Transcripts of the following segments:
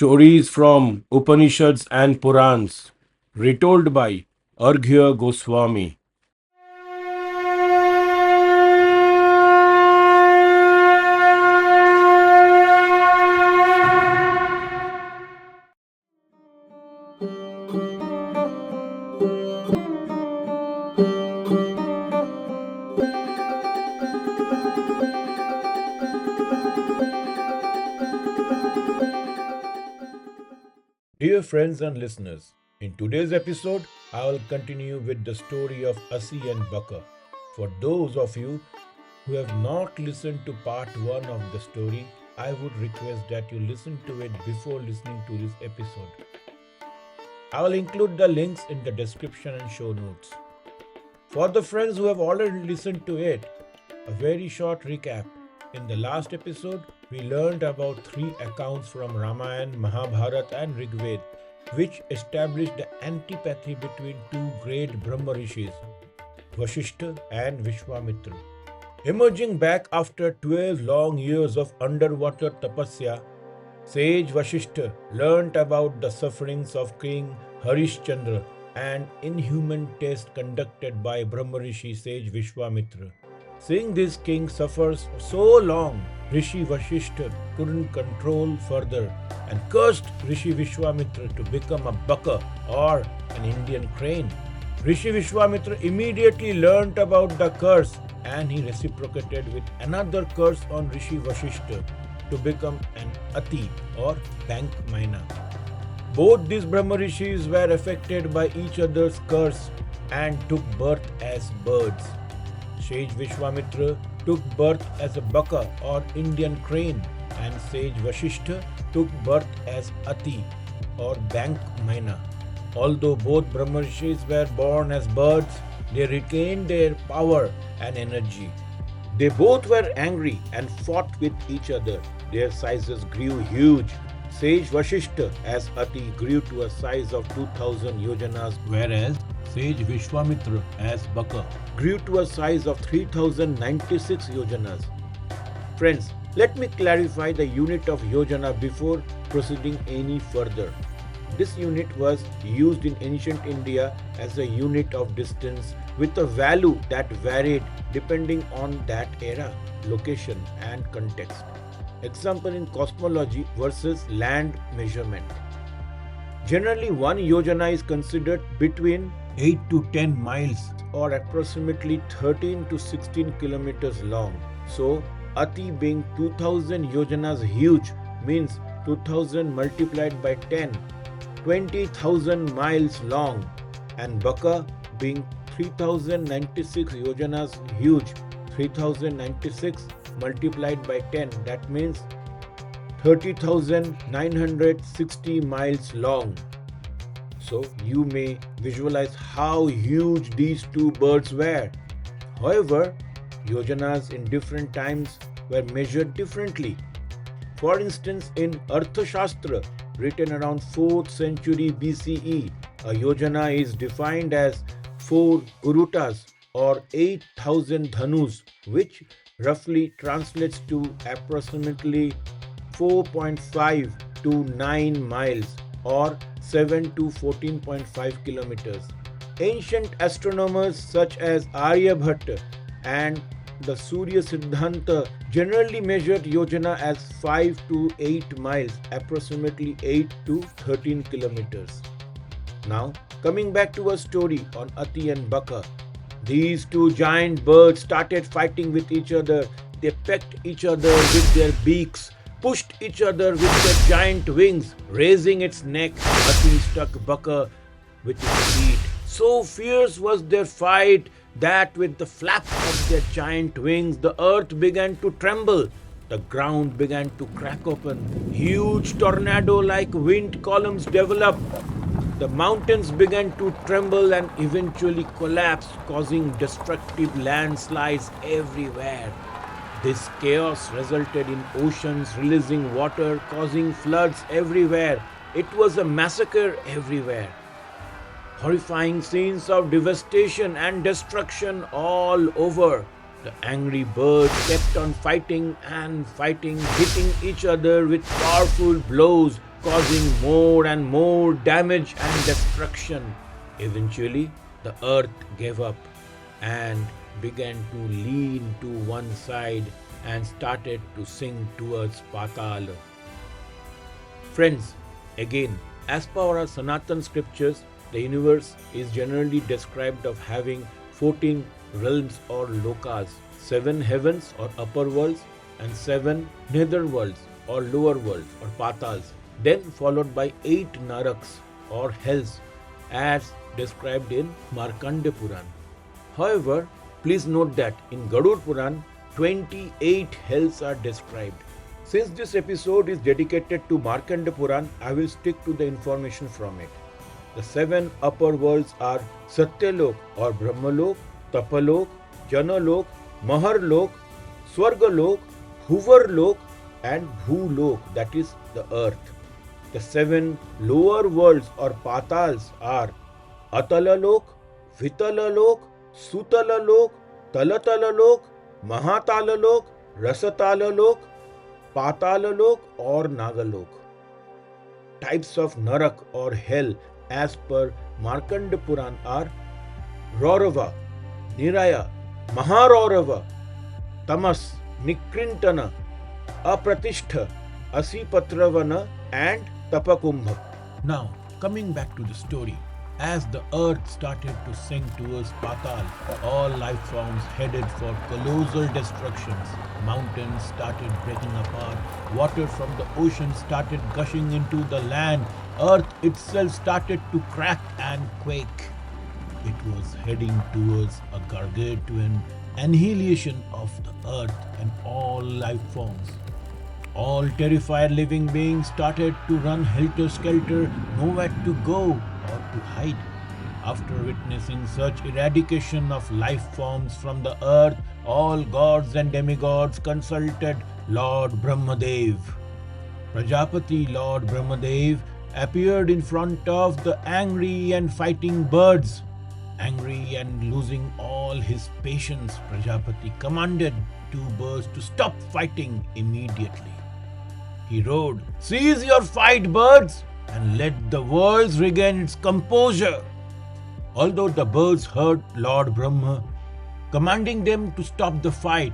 Stories from Upanishads and Puranas, retold by Arghya Goswami. Dear friends and listeners, in today's episode, I will continue with the story of Asi and Baka. For those of you who have not listened to part 1 of the story, I would request that you listen to it before listening to this episode. I will include the links in the description and show notes. For the friends who have already listened to it, a very short recap. In the last episode, we learned about 3 accounts from Ramayana, Mahabharata, and Rigved, which established the antipathy between 2 great Brahmarishis, Vashishtha and Vishwamitra. Emerging back after 12 long years of underwater tapasya, sage Vashishtha learnt about the sufferings of King Harishchandra and inhuman test conducted by Brahmarishi sage Vishwamitra. Seeing this king suffers so long, Rishi Vashishtha couldn't control further and cursed Rishi Vishwamitra to become a Baka or an Indian crane. Rishi Vishwamitra immediately learnt about the curse and he reciprocated with another curse on Rishi Vashishtha to become an Ati or bank miner. Both these Brahmarishis were affected by each other's curse and took birth as birds. Sage Vishwamitra took birth as a Baka or Indian crane and Sage Vashishtha took birth as Ati or bank miner. Although both Brahmarishis were born as birds, they retained their power and energy. They both were angry and fought with each other. Their sizes grew huge. Sage Vashishtha as Ati grew to a size of 2000 yojanas, whereas Sage Vishwamitra as Baka grew to a size of 3096 yojanas. Friends, let me clarify the unit of yojana before proceeding any further. This unit was used in ancient India as a unit of distance with a value that varied depending on that era, location and context. Example in cosmology versus land measurement. Generally, 1 yojana is considered between 8 to 10 miles or approximately 13 to 16 kilometers long. So, Ati being 2000 yojanas huge means 2000 multiplied by 10, 20,000 miles long, and Baka being 3096 yojanas huge, 3096 multiplied by 10, that means 30,960 miles long. So you may visualize how huge these 2 birds were. However, yojanas in different times were measured differently. For instance, in Arthashastra, written around 4th century BCE, a yojana is defined as 4 urutas or 8,000 dhanus, which roughly translates to approximately 4.5 to 9 miles or 7 to 14.5 kilometers. Ancient astronomers such as Aryabhatta and the Surya Siddhanta generally measured yojana as 5 to 8 miles, approximately 8 to 13 kilometers. Now, coming back to a story on Ati and Baka. These 2 giant birds started fighting with each other. They pecked each other with their beaks, pushed each other with their giant wings, raising its neck. Ati struck Baka with its feet. So fierce was their fight that with the flap of their giant wings, the earth began to tremble. The ground began to crack open. Huge tornado-like wind columns developed. The mountains began to tremble and eventually collapse, causing destructive landslides everywhere. This chaos resulted in oceans releasing water, causing floods everywhere. It was a massacre everywhere. Horrifying scenes of devastation and destruction all over. The angry birds kept on fighting and fighting, hitting each other with powerful blows, causing more and more damage and destruction. Eventually, the earth gave up and began to lean to one side and started to sink towards Patala. Friends, again, as per our Sanatan scriptures, the universe is generally described of having 14 realms or lokas, 7 heavens or upper worlds, and 7 nether worlds or lower worlds or patals, then followed by 8 naraks or hells as described in Markandeya Purana. However, please note that in Garuda Puran, 28 hells are described. Since this episode is dedicated to Markandeya Puran, I will stick to the information from it. The 7 upper worlds are Satyalok or Brahmalok, Tapalok, Janalok, Maharlok, Swargalok, Huvarlok and Bhulok, that is the earth. The 7 lower worlds or patals are Atalalok, Vitalalok, Sutalalok, Talatalalok, Mahatalalok, Rasatalalok, Patalalok or Nagalok. Types of Narak or hell as per Markandeya Puran are Raurava, Niraya, Maharourava, Tamas, Nikrintana, Apratishta, Asipatravana and Tapakumbha. Now, coming back to the story, as the earth started to sink towards Patal, all life forms headed for colossal destructions. Mountains started breaking apart, water from the ocean started gushing into the land, earth itself started to crack and quake. It was heading towards a gargantuan annihilation of the earth and all life forms. All terrified living beings started to run helter-skelter, nowhere to go or to hide. After witnessing such eradication of life forms from the earth, all gods and demigods consulted Lord Brahmadev. Prajapati Lord Brahmadev appeared in front of the angry and fighting birds. Angry and losing all his patience, Prajapati commanded 2 birds to stop fighting immediately. He roared, "Cease your fight, birds, and let the world regain its composure." Although the birds heard Lord Brahma commanding them to stop the fight,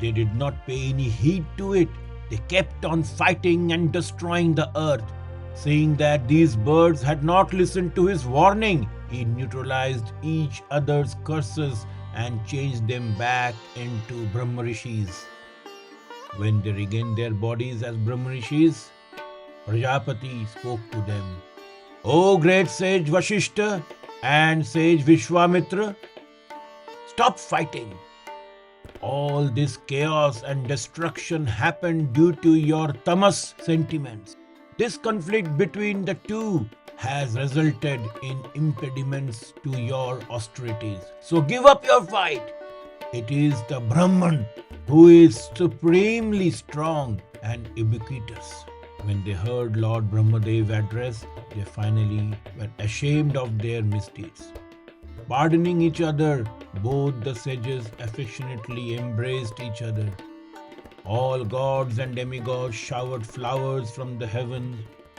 they did not pay any heed to it. They kept on fighting and destroying the earth. Seeing that these birds had not listened to his warning, he neutralized each other's curses and changed them back into Brahmarishis. When they regained their bodies as Brahmarishis, Prajapati spoke to them. "O great sage Vashishtha and Sage Vishwamitra, stop fighting. All this chaos and destruction happened due to your tamas sentiments. This conflict between the two has resulted in impediments to your austerities. So give up your fight. It is the Brahman who is supremely strong and ubiquitous." When they heard Lord Brahmadev address, they finally were ashamed of their misdeeds. Pardoning each other, both the sages affectionately embraced each other. All gods and demigods showered flowers from the heavens.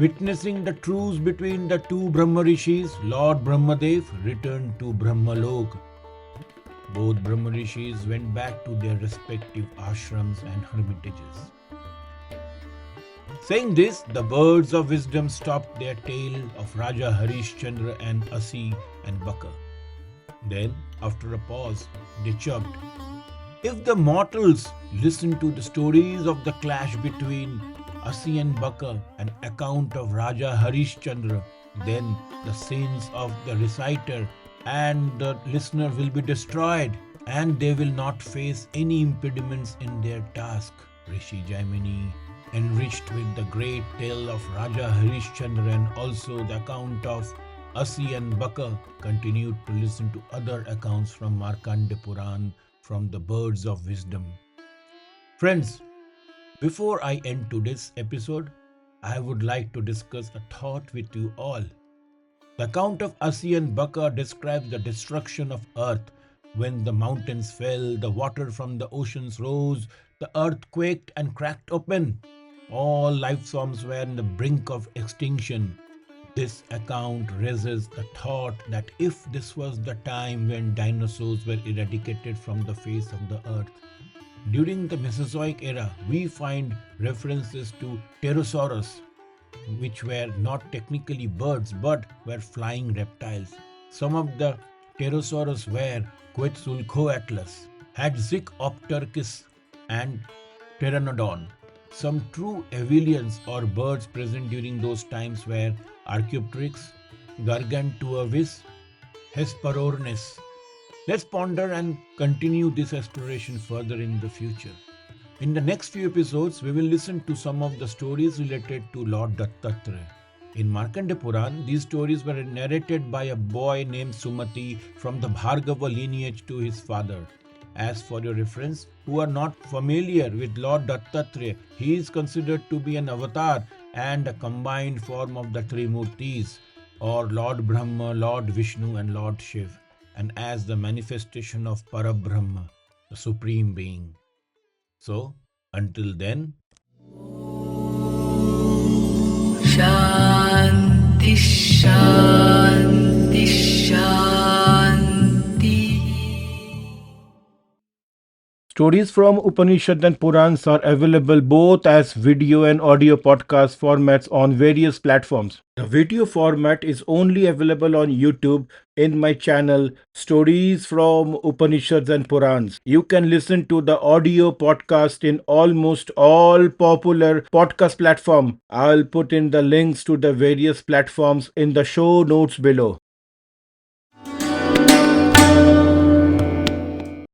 Witnessing the truce between the 2 Brahmarishis, Lord Brahmadev returned to Brahmalok. Both Brahmarishis went back to their respective ashrams and hermitages. Saying this, the birds of wisdom stopped their tale of Raja Harishchandra and Asi and Baka. Then, after a pause, they chirped, "If the mortals listen to the stories of the clash between Asi and Baka, an account of Raja Harishchandra, then the sins of the reciter and the listener will be destroyed, and they will not face any impediments in their task." Rishi Jaimini, enriched with the great tale of Raja Harishchandra and also the account of Asi and Baka, continued to listen to other accounts from Markandeya Purana from the birds of wisdom. Friends, before I end today's episode, I would like to discuss a thought with you all. The account of Asi and Baka describes the destruction of earth. When the mountains fell, the water from the oceans rose, the earth quaked and cracked open. All life forms were on the brink of extinction. This account raises the thought that if this was the time when dinosaurs were eradicated from the face of the earth, during the Mesozoic era, we find references to pterosaurs, which were not technically birds but were flying reptiles. Some of the pterosaurs were Quetzalcoatlus, had Zicoptercus, and Pteranodon. Some true avians or birds present during those times were Archaeopteryx, Gargantuavis, Hesperornis. Let's ponder and continue this exploration further in the future. In the next few episodes, we will listen to some of the stories related to Lord Dattatreya. In Markandeya Purana, these stories were narrated by a boy named Sumati from the Bhargava lineage to his father. As for your reference, who are not familiar with Lord Dattatreya, he is considered to be an avatar and a combined form of the three Murtis, or Lord Brahma, Lord Vishnu, and Lord Shiv, and as the manifestation of Parabrahma, the Supreme Being. So, until then, Shanti Shanti Shanti. Stories from Upanishads and Purans are available both as video and audio podcast formats on various platforms. The video format is only available on YouTube in my channel Stories from Upanishads and Purans. You can listen to the audio podcast in almost all popular podcast platforms. I'll put in the links to the various platforms in the show notes below.